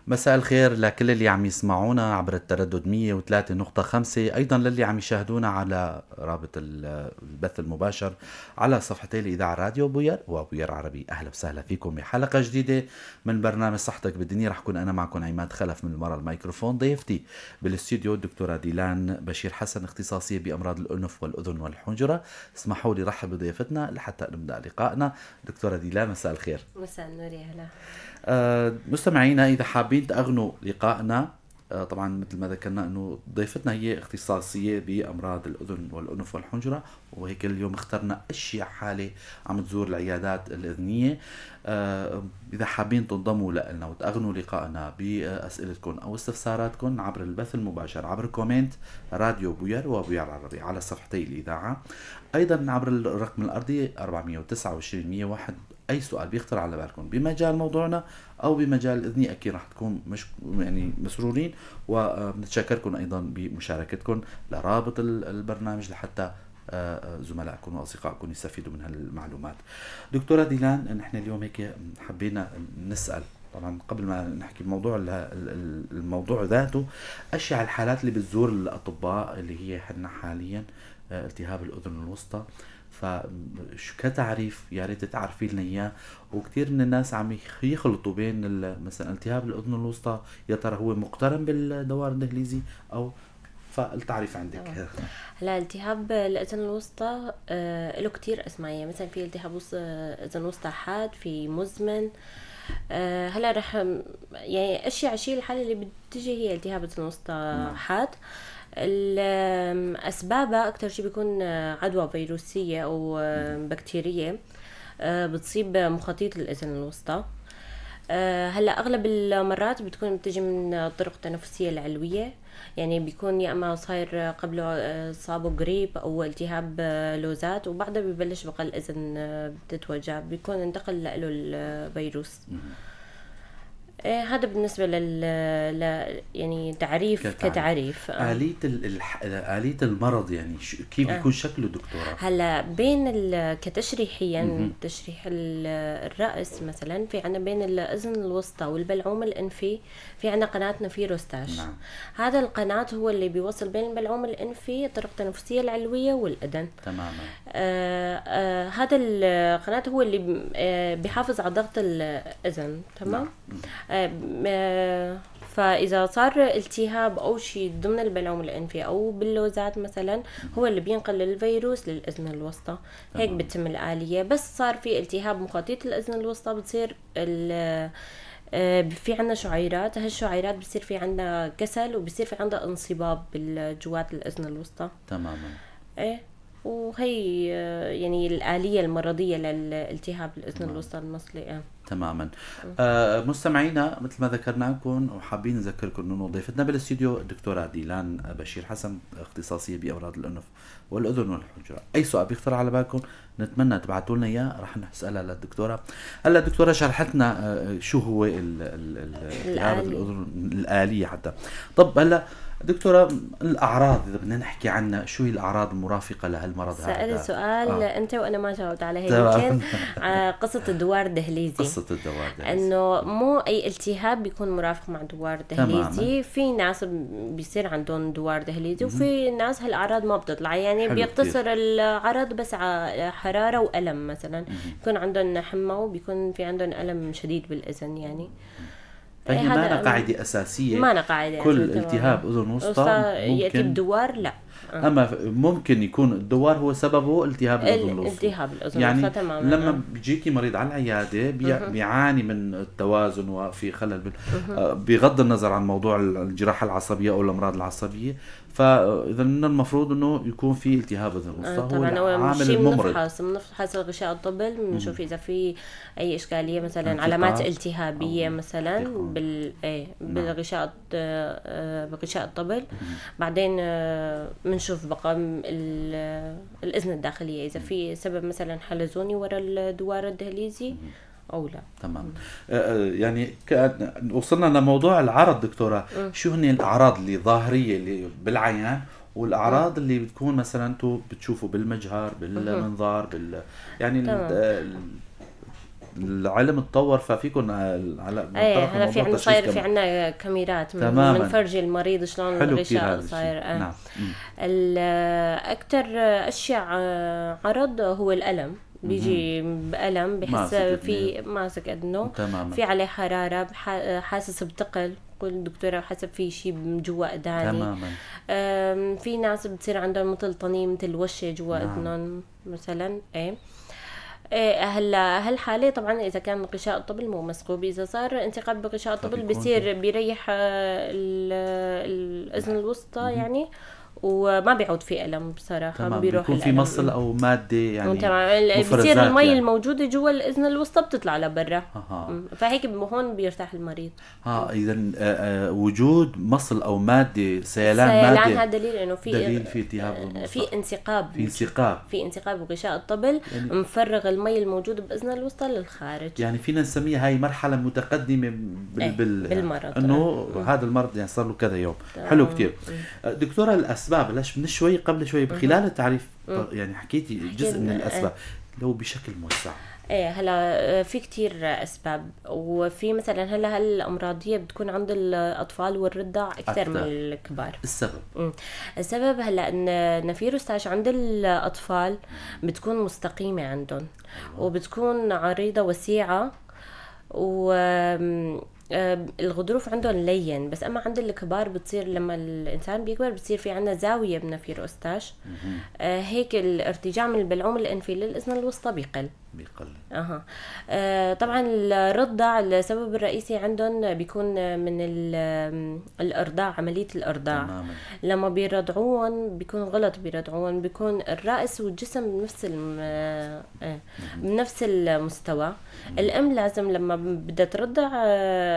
مساء الخير لكل اللي عم يسمعونا عبر التردد 103.5، أيضا للي عم يشاهدونا على رابط البث المباشر على صفحتي الإذاعة راديو بوير وبوير عربي. أهلا وسهلا فيكم بحلقة جديدة من برنامج صحتك بالدنيا. رح كون أنا معكم عماد خلف من وراء الميكروفون. ضيفتي بالاستوديو الدكتورة ديلان بشير حسن، اختصاصية بأمراض الأنف والأذن والحنجرة. اسمحوا لي رحب بضيفتنا لحتى نبدأ لقائنا. دكتورة ديلان مساء الخير. مساء النور، يا هلا. مستمعينا إذا حابين تأغنوا لقائنا، طبعا مثل ما ذكرنا أنه ضيفتنا هي اختصاصية بأمراض الأذن والأنف والحنجرة، وهيك اليوم اخترنا أشياء حالة عم تزور العيادات الإذنية. إذا حابين تنضموا لنا وتأغنوا لقائنا بأسئلتكم أو استفساراتكم عبر البث المباشر عبر كومنت راديو بوير وبوير عربي على صفحتي الإذاعة، أيضا عبر الرقم الأرضي 429 101. أي سؤال بيخطر على بالكم بمجال موضوعنا أو بمجال الإذنية أكيد راح تكون يعني مسرورين، وبنتشكركم أيضا بمشاركتكم لرابط البرنامج لحتى زملائكم وأصدقائكم يستفيدوا من هالمعلومات. دكتورة ديلان، نحن اليوم هيك حبينا نسأل، طبعا قبل ما نحكي الموضوع ذاته، أشياء الحالات اللي بتزور الأطباء اللي هي حنا حاليا التهاب الأذن الوسطى. فشو كتعريف يا ريت تعرفي لنا اياه. وكثير من الناس عم يخلطوا بين مثلا التهاب الاذن الوسطى، يا ترى هو مقترن بالدوار الدهليزي او فالتعريف عندك. هلا التهاب الاذن الوسطى له كتير اسماء، يعني مثلا في التهاب اذن وسطى حاد، في مزمن. هلا رح يعني اشياء الحاله اللي بتجي هي التهاب اذن وسطى حاد. أسبابها أكتر شيء بيكون عدوى فيروسية أو بكتيرية بتصيب مخاطيط الأذن الوسطى. هلا أغلب المرات بتجي من الطرق التنفسية العلوية، يعني بيكون يا اما صاير قبله صابه قريب او التهاب لوزات، وبعدها ببلش بقى الاذن بتتوجع، بيكون انتقل له الفيروس. هذا بالنسبة يعني تعريف كتعريف. آلية المرض، يعني كيف بيكون شكله دكتورة؟ هلا بين كتشريحيا تشريح الرأس مثلا، في عنا بين الأذن الوسطى والبلعوم الأنفي في عنا قناة نفيروستاش. نعم. هذا القناة هو اللي بيوصل بين البلعوم الأنفي، الطرق التنفسية العلوية والأذن. تماما. هذا القناة هو اللي بيحافظ على ضغط الأذن. تمام. فإذا صار التهاب أو شيء ضمن البلعوم الأنفي أو باللوزات مثلا، هو اللي بينقل الفيروس للأذن الوسطى. هيك بتتم الآلية. بس صار في التهاب مخاطيط الأذن الوسطى، بتصير في عنا شعيرات. هالشعيرات بصير في عنا كسل، وبصير في عنا انصباب بالجوات الأذن الوسطى. تماما. ايه، وهي يعني الآلية المرضية للالتهاب الأذن الوسطى المصلي. تماما. مستمعينا، مثل ما ذكرنا لكم وحابين نذكركم انه ضيفتنا بالاستديو الدكتورة ديلان بشير حسن، اختصاصية بأمراض الأنف والأذن والحنجرة. أي سؤال بيخطر على بالكم نتمنى تبعتوا لنا إياه، رح نسألها للدكتورة. هلا الدكتورة شرحتنا شو هو التهاب الأذن الآلية حتى. طب هلا دكتورة، الأعراض إذا بدنا نحكي عنها، شو هي الأعراض المرافقة لهالمرض هذا؟ سألت سؤال أنت وأنا ما جاوبت عليه. يمكن قصة الدوار دهليزي. قصة الدوار دهليزي إنه مو أي التهاب بيكون مرافق مع دوار دهليزي. في ناس بيصير عندهم دوار دهليزي، وفي ناس هالأعراض ما بتطلع، يعني بيقتصر العرض بس على حرارة وألم مثلا. بيكون عندهم حمى، وبيكون في عندهم ألم شديد بالأذن يعني. فهي ما قاعدة أساسية. ما قاعدة كل التهاب أذن وسطى يأتي بدوار لا. أما ممكن يكون الدوار هو سببه التهاب الأذن الوسطى. التهاب الأذن يعني لما بيجيكي مريض على العيادة بيعاني من التوازن وفي خلل بغض النظر عن موضوع الجراحة العصبية أو الأمراض العصبية، فإذا المفروض إنه يكون في التهاب أذن وسطى. هو العامل الممرض. بنفحص الغشاء الطبل، بنشوف إذا في أي إشكالية مثلا، علامات التهابية مثلا بالغشاء الطبل. بعدين بنشوف بقى الأذن الداخلية إذا في سبب مثلا حلزوني وراء الدوار الدهليزي أو لا. تمام. يعني وصلنا لموضوع العرض دكتورة. شو هن الأعراض اللي ظاهرية اللي بالعيان، والأعراض اللي بتكون مثلا انتو بتشوفوا بالمجهر بالمنظار يعني العلم تطور ففيكم على ايه هلا في عندنا صاير في عندنا كاميرات بنفرجي المريض شلون الغشاء صاير. نعم. اكثر اشياء عرض هو الالم، بيجي بألم بحس في ماسك اذنه، في عليه حراره، حاسس بثقل، كل الدكتوره حسب في شيء جوا اذاني. تماما. في ناس بتصير عندهم مثل طنين مثل وشه جوا اذنهم مثلا. هلا هالحاله طبعا اذا كان غشاء الطبل مو مسحوب، اذا صار انتقاب بغشاء الطبل بيصير بيريح الاذن الوسطى يعني، وما بيعود في ألم بصراحة. بيروح بيكون في مصل أو مادة يعني بصير المي يعني الموجودة جوا الإذن الوسطى بتطلع لبرا. فهيك هون بيرتاح المريض. إذا وجود مصل أو مادة سيلان مادة هذا دليل إنه في التهاب، في انسقاب، في انسقاب بغشاء الطبل يعني مفرغ المي الموجود بإذن الوسطى للخارج. يعني فينا نسميها هاي مرحلة متقدمة بالمرض، إنه هذا المرض يعني صار له كذا يوم. حلو كتير. دكتورة الأسباب ليش من شوي قبل شوي خلال التعريف يعني حكيتي جزء من الأسباب لو بشكل موسع. هلا في كتير أسباب، وفي مثلا هلا الأمراضية بتكون عند الأطفال والرضع أكثر من الكبار. السبب هلا إن نفيروس تاش عند الأطفال بتكون مستقيمة عندهم، وبتكون عريضة وسيعة، و الغضروف عندهم لين. بس اما عند الكبار بتصير لما الانسان بيكبر بتصير في عندنا زاويه بنفيروس تاش. هيك الارتجاع من البلعوم الانفي للاذن الوسطى بيقل. طبعا الرضع السبب الرئيسي عندهم بيكون من الارضاع، عمليه الارضاع. تماما. لما بيرضعون بيكون غلط، بيرضعون بيكون الراس والجسم بنفس المستوى. الام لازم لما بدها ترضع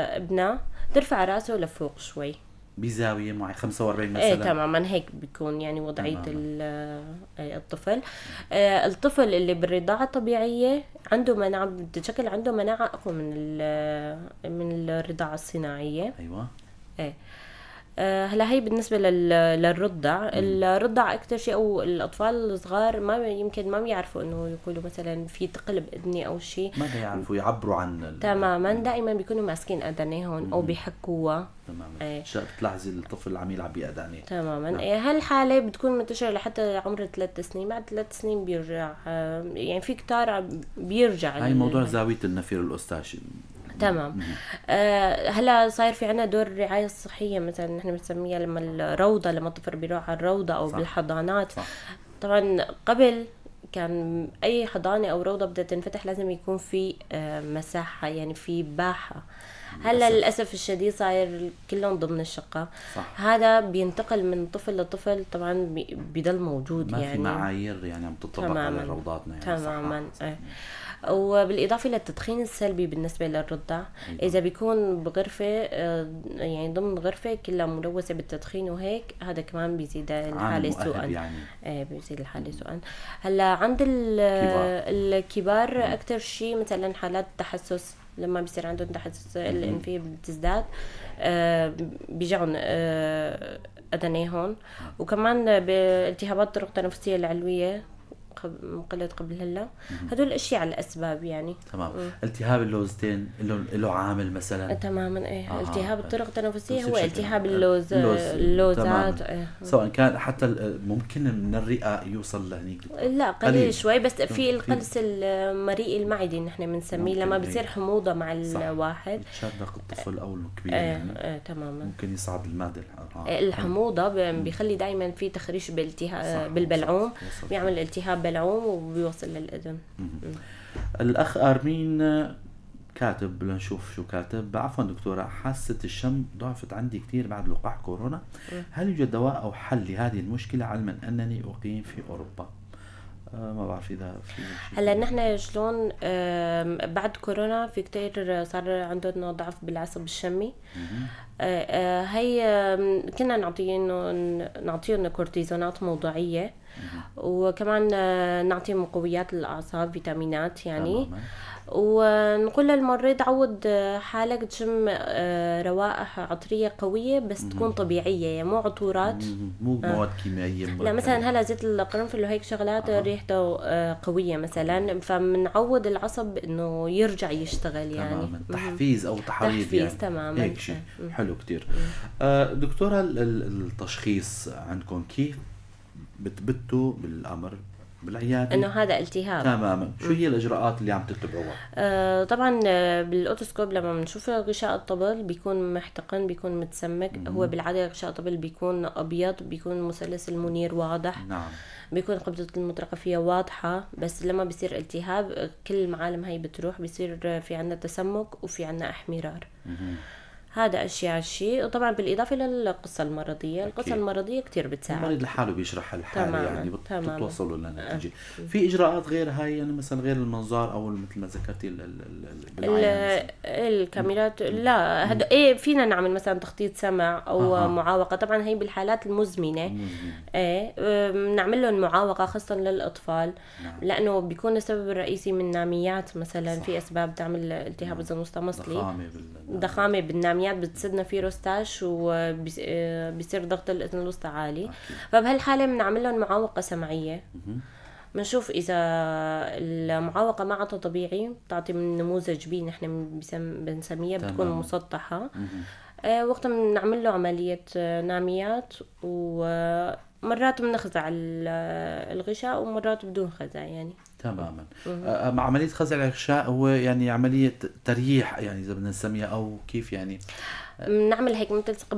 ابنها ترفع راسه لفوق شوي بزاويه معي 45 مثلا. تماما هيك بيكون يعني وضعيه الطفل. الطفل اللي بالرضاعه الطبيعيه عنده مناعه، بتشكل عنده مناعه اقوى من الرضاعه الصناعيه. ايوه. هلا هي بالنسبه للرضع. الرضع اكثر شيء، او الاطفال الصغار ما بيعرفوا انه يقولوا مثلا في ثقل باذني او شيء، ما بيعرفوا يعبروا عن تماما. دائما بيكونوا ماسكين اذانيهم او بيحكوها. تماما. بتلاحظي الطفل عم يلعب باذانيه. تماما. هالحاله بتكون منتشره لحتى عمر 3 سنين. بعد 3 سنين بيرجع، يعني في كتار بيرجع. هاي موضوع زاويه النفير الاوستاشي. تمام. هلا صاير في عنا دور الرعاية الصحية، مثلا نحن بنسميها لما الروضة، لما الطفل بيروح على الروضة أو بالحضانات. طبعا قبل كان أي حضانة أو روضة بدها تنفتح لازم يكون في مساحة، يعني في باحة. هلا للأسف الشديد صاير كلهم ضمن الشقة. هذا بينتقل من طفل لطفل، طبعا بيضل موجود. ما يعني في معايير يعني عم تطبق على روضاتنا يعني. تماما. وبالإضافة للتدخين السلبي بالنسبة للرضع. إذا بيكون بغرفة يعني ضمن غرفة كلها ملوثة بالتدخين وهيك، هذا كمان بيزيد الحالة سوءا يعني. بيزيد الحالة سوءا. هلا عند الكبار أكتر شيء مثلا حالات تحسس، لما بيصير عندهم تحسس الانفية بتزداد، بيجعون أذنيهم. وكمان بالتهابات الطرق التنفسية العلوية قلت قبل هلا. هدول الاشياء على الاسباب يعني. تمام. التهاب اللوزتين له عامل مثلا. تماما. التهاب الطرق التنفسية هو التهاب اللوزات. سواء كان حتى ممكن من الرئة يوصل لهنيك. لا قليل شوي، بس في القلص المريء المعدي نحن بنسميه لما بصير حموضة مع الواحد. تشرق الطفل او الكبير يعني. تماما. ممكن يصعد المعدة. الحموضة بيخلي دايما في تخريش بالبلعوم، بيعمل التهاب بلعوم وبيوصل للأذن. الأخ أرمين كاتب، لنشوف شو كاتب. عفوا دكتورة، حاسة الشم ضعفت عندي كتير بعد لقاح كورونا. هل يوجد دواء أو حل لهذه المشكلة، علما أنني أقيم في أوروبا؟ ما بعرف إذا في هلا نحن شلون بعد كورونا في كتير صار عندنا ضعف بالعصب الشمي. هي كنا نعطيهم كورتيزونات موضعية وكمان نعطي مقويات للأعصاب، فيتامينات يعني. تماما. ونقول للمريض عود حالك تشم روائح عطرية قوية بس تكون طبيعية، يعني مو عطورات، مو مواد كيميائية لا مركبة. مثلا هلا زيت القرنفل وهيك شغلات ريحته قوية مثلا، فمنعود العصب انه يرجع يشتغل يعني. تماما. تحفيز او تحريض تحفيز يعني. تماما. هيك شيء حلو كتير. دكتورة، التشخيص عندكم كيف بتبتوا بالامر بالعيادة انه هذا التهاب؟ تماما. شو هي الاجراءات اللي عم تتبعوها؟ طبعا بالاوتوسكوب لما بنشوف غشاء الطبل بيكون محتقن، بيكون متسمك. هو بالعاده غشاء الطبل بيكون ابيض، بيكون مثلث المنير واضح. نعم. بيكون قبضة المطرقة فيها واضحة، بس لما بيصير التهاب كل المعالم هاي بتروح، بيصير في عنا تسمك وفي عنا احمرار. هذا اشياء الشيء. وطبعا بالاضافه للقصه المرضيه، القصه المرضيه كتير بتساعد. المريض لحاله بيشرح الحاله تماماً. يعني تماماً. بتوصلوا لنتيجه. في اجراءات غير هاي يعني مثلا غير المنظار او مثل ما ذكرتي بالعيان الكاميرات؟ لا هذا ايه فينا نعمل مثلا تخطيط سمع او معاوقه. طبعا هي بالحالات المزمنه ايه بنعمل لهم معاوقه خاصه للاطفال. نعم. لانه بيكون السبب الرئيسي من ناميات مثلا. صح. في اسباب تعمل التهاب الاذن الوسطى مصلي، ضخامه بالناميات بتسدنا في روستاش وبيصير ضغط الاذن الوسطى عالي. فبهالحاله بنعمل لهم معاوقه سمعيه. بنشوف اذا المعاوقه ما عطى طبيعي بتعطي من نموذج بي نحن بنسميها بتكون مسطحه. وقتها بنعمل له عمليه ناميات، ومرات بنخزع الغشاء ومرات بدون خزع يعني. تماما. عملية خزع الغشاء هو يعني عملية ترييح يعني إذا بدنا نسميها أو كيف يعني؟ بنعمل هيك بنلتصق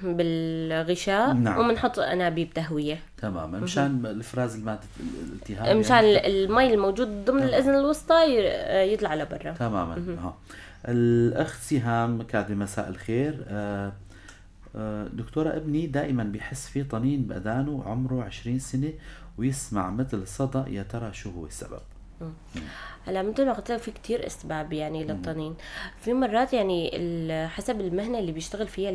بالغشاء. نعم. وبنحط أنابيب تهوية. تماما. مشان الإفراز المادة الالتهاب، مشان يعني المي الموجود ضمن الأذن الوسطى يطلع لبرا. تماما. الأخت سهام كاتبة مساء الخير. دكتورة، ابني دائما بيحس في طنين بأذانه، عمره 20 سنة ويسمع مثل صدى، يا ترى شو هو السبب؟ هلا مثل ما قلت لك في كتير اسباب يعني للطنين. في مرات يعني حسب المهنه اللي بيشتغل فيها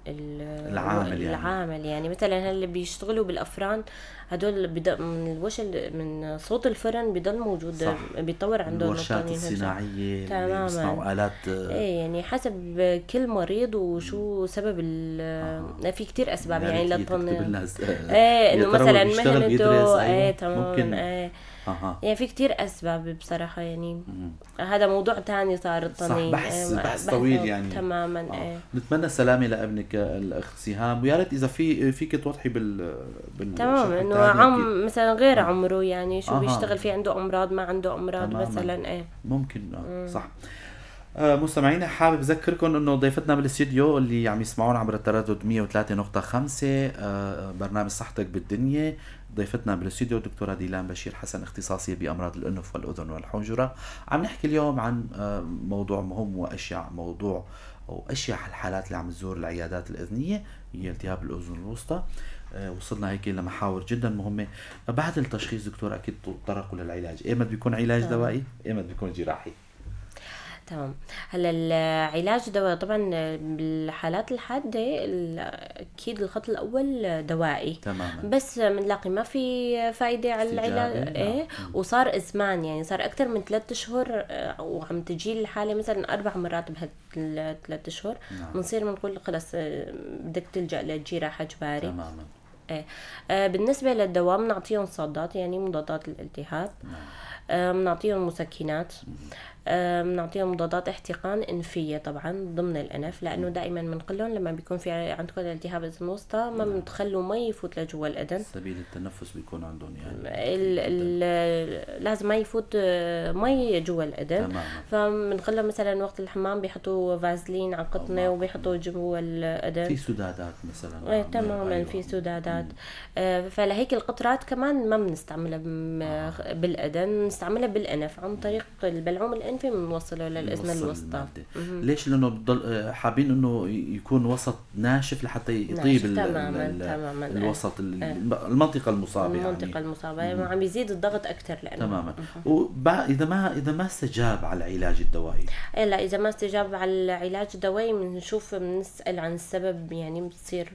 العامل يعني مثلا اللي بيشتغلوا بالافران هدول من الوشل من صوت الفرن بيضل موجود. بيطور عندهم الورشات الصناعيه اللي بيصنعوا آلات. ايه يعني حسب كل مريض وشو سبب في كتير اسباب يعني للطنين. ايه انه مثلا مهنته ايه تماما. ايه يعني في كتير اسباب بصراحه يعني. هذا موضوع تاني صار الطنين. بحث طويل يعني. تماما. نتمنى السلامه لابنك الاخت سهام، ويا ريت اذا فيك توضحي تمام انه مثلا غير عمره يعني شو بيشتغل فيه، عنده امراض ما عنده امراض مثلا. ايه ممكن. صح. مستمعينا، حابب اذكركم انه ضيفتنا بالاستديو اللي عم يسمعونا عبر التردد 103.5 برنامج صحتك بالدنيا. ضيفتنا بالاستديو دكتورة ديلان بشير حسن، اختصاصية بأمراض الأنف والأذن والحنجرة. عم نحكي اليوم عن موضوع مهم وأشيع موضوع أو أشيع الحالات اللي عم تزور العيادات الأذنية هي التهاب الأذن الوسطى. وصلنا هيك لمحاور جدا مهمة. بعد التشخيص دكتور أكيد تطرقوا للعلاج. إيمت بيكون علاج دوائي، إيمت بيكون جراحي. تمام. هلا العلاج دواء طبعا بالحالات الحاده اكيد الخط الاول دوائي. تماما. بس بنلاقي ما في فايده على العلاج. ايه وصار ازمان يعني صار اكثر من 3 اشهر وعم تجي الحاله مثلا 4 مرات بهال3 اشهر. بنصير بنقول خلص بدك تلجا لجراحه اجباري. تماما. ايه بالنسبه للدواء بنعطيهم صادات يعني مضادات الالتهاب. بنعطيهم مسكنات. بنعطيهم مضادات احتقان انفيه طبعا ضمن الانف، لانه دائما بنقول لهم لما بيكون في عندكم التهاب الاذن الوسطى ما بنخلوا مي يفوت لجوا الاذن. سبيل التنفس بيكون عندهم يعني لازم ما يفوت مي جوا الاذن. فبنقول لهم مثلا وقت الحمام بيحطوا فازلين على قطنه وبيحطوا جوا الاذن. في سدادات مثلا. ايه تماما في سدادات. فلهيك القطرات كمان ما بنستعملها بالاذن، بنستعملها بالأنف عن طريق البلعوم الأنفي بنوصله للأذن الوسطى. ليش؟ لأنه بضل حابين إنه يكون وسط ناشف لحتى يطيب تماما الوسط المنطقة المصابة، المنطقة المصابة عم يزيد الضغط أكثر لأنه تماما. إذا ما استجاب على العلاج الدوائي، لا إذا ما استجاب على العلاج الدوائي بنسأل عن السبب، يعني بتصير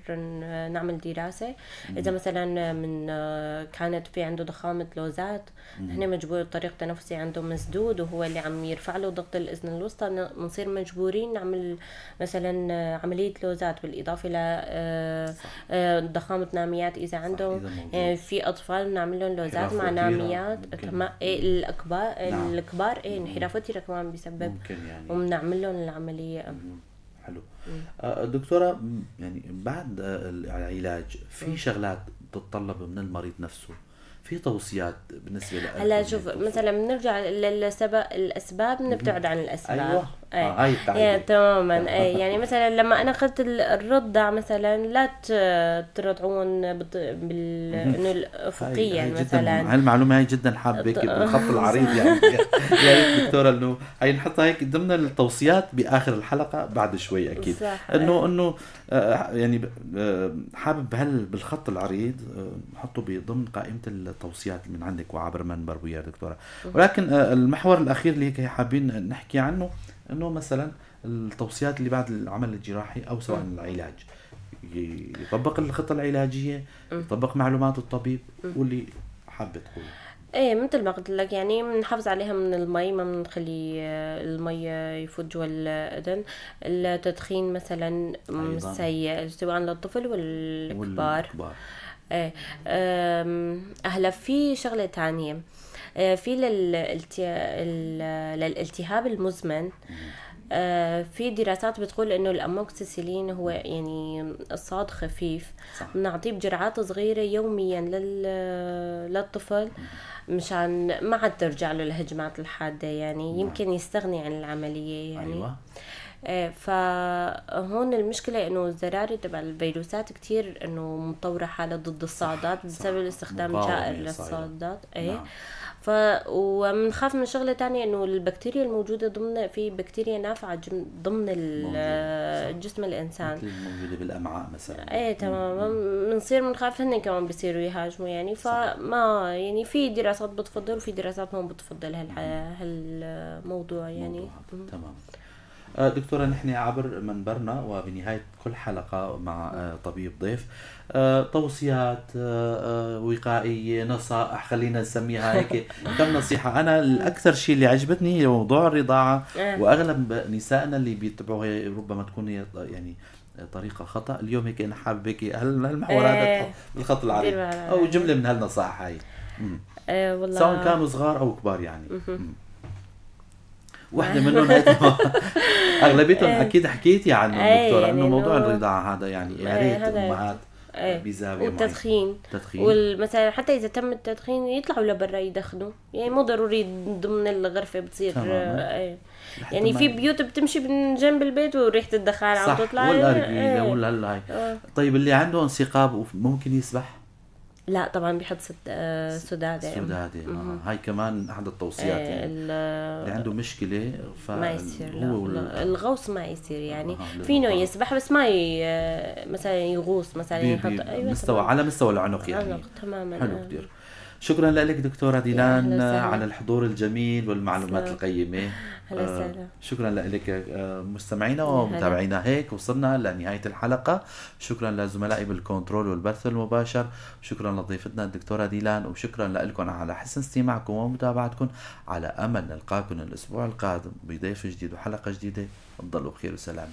نعمل دراسة. إذا مثلا من كانت في عنده ضخامة لوزات، هنا مجبور الطريق التنفسي عنده مسدود وهو اللي عم يرفع له ضغط الأذن الوسطى، بنصير مجبورين نعمل مثلا عملية لوزات، بالإضافة ل ضخامة ناميات إذا عنده. يعني في أطفال بنعمل لهم لوزات مع ناميات الأكبار الكبار انحراف وتيرة كمان بيسبب، يعني وبنعمل لهم العملية. حلو. دكتورة، يعني بعد العلاج في شغلات تتطلب من المريض نفسه، في توصيات بالنسبة له؟ هلا شوف، مثلا بنرجع الأسباب، بنبتعد عن الأسباب. أيوة. هاي يعني تماما. يعني مثلا لما أنا أخذت الرضع مثلا، لا ترضعون إنه الأفقيا مثلا. هالمعلومة هاي جدا حابة بالخط العريض، يعني يا ريت دكتورة إنه هاي نحطها هيك ضمن التوصيات بآخر الحلقة بعد شوي أكيد. إنه يعني حابب بالخط العريض نحطه بضمن قائمة التوصيات من عندك وعبر منبر ويا دكتورة. ولكن المحور الأخير اللي هيك حابين نحكي عنه، إنه مثلا التوصيات اللي بعد العمل الجراحي أو سواء العلاج، يطبق الخطة العلاجية، يطبق معلومات الطبيب، واللي حابة تقول. مثل ما قلت لك، يعني بنحافظ عليها من المي، ما بنخلي المي يفوت جوا الأذن. التدخين مثلا سيء سواء للطفل والكبار. هلا في شغلة تانية، في للالتهاب المزمن، في دراسات بتقول انه الاموكسيسيلين هو يعني الصاد خفيف، بنعطيه بجرعات صغيرة يوميا للطفل مشان ما عاد ترجع له الهجمات الحادة، يعني يمكن يستغني عن العملية يعني. أيوة. فهون المشكلة انه الزراري تبع الفيروسات كتير انه مطورة حالة ضد الصادات بسبب استخدام جائر للصادات. نعم. ومنخاف من شغلة تانية انه البكتيريا الموجودة في بكتيريا نافعة ضمن جسم الانسان، مثل الموجودة بالامعاء مثلا. تماما. بنصير منخاف هن كمان بيصيروا يهاجموا يعني. فما يعني في دراسات بتفضل وفي دراسات ما بتفضل هالموضوع يعني. تمام. دكتورة، نحن عبر منبرنا وبنهاية كل حلقة مع طبيب ضيف توصيات وقائية، نصائح، خلينا نسميها هيك كم نصيحة. أنا الأكثر شيء اللي عجبتني هي موضوع الرضاعة، وأغلب نسائنا اللي بيتبعوها ربما تكون هي يعني طريقة خطأ. اليوم هيك أنا حابب هيك هالمحور هذا بالخط العريض أو جملة من هالنصائح هاي، والله سواء كانوا صغار أو كبار يعني. واحدة منهم أغلبيتهم أكيد حكيتي عنه دكتور، يعني إنه موضوع الرضاعة هذا يعني يا ريت أمهات بزاوية والتدخين. والمثلا حتى إذا تم التدخين يطلعوا لبرا يدخنوا، يعني مو ضروري ضمن الغرفة بتصير. يعني في بيوت بتمشي من جنب البيت وريحة الدخان عم تطلع، والأرجيلة والهلاي. طيب اللي عنده انسقاب ممكن يسبح؟ لا طبعا بيحط سدادة. هاي كمان احد التوصيات، يعني اللي عنده مشكلة ما يصير. لا الغوص ما يصير يعني. فينه يسبح بس ما مثلا يغوص مثلا يحط مستوى على مستوى العنق يعني. تماما. حلو كتير. شكرا لك دكتورة ديلان على الحضور الجميل والمعلومات القيمة. شكرا لك مستمعينا ومتابعينا. هيك وصلنا لنهاية الحلقة. شكرا لزملائي بالكنترول والبث المباشر، شكرا لضيفتنا الدكتورة ديلان، وشكرا لكم على حسن استماعكم ومتابعتكم. على أمل نلقاكم الأسبوع القادم بضيف جديد وحلقة جديدة. تفضلوا بخير وسلام.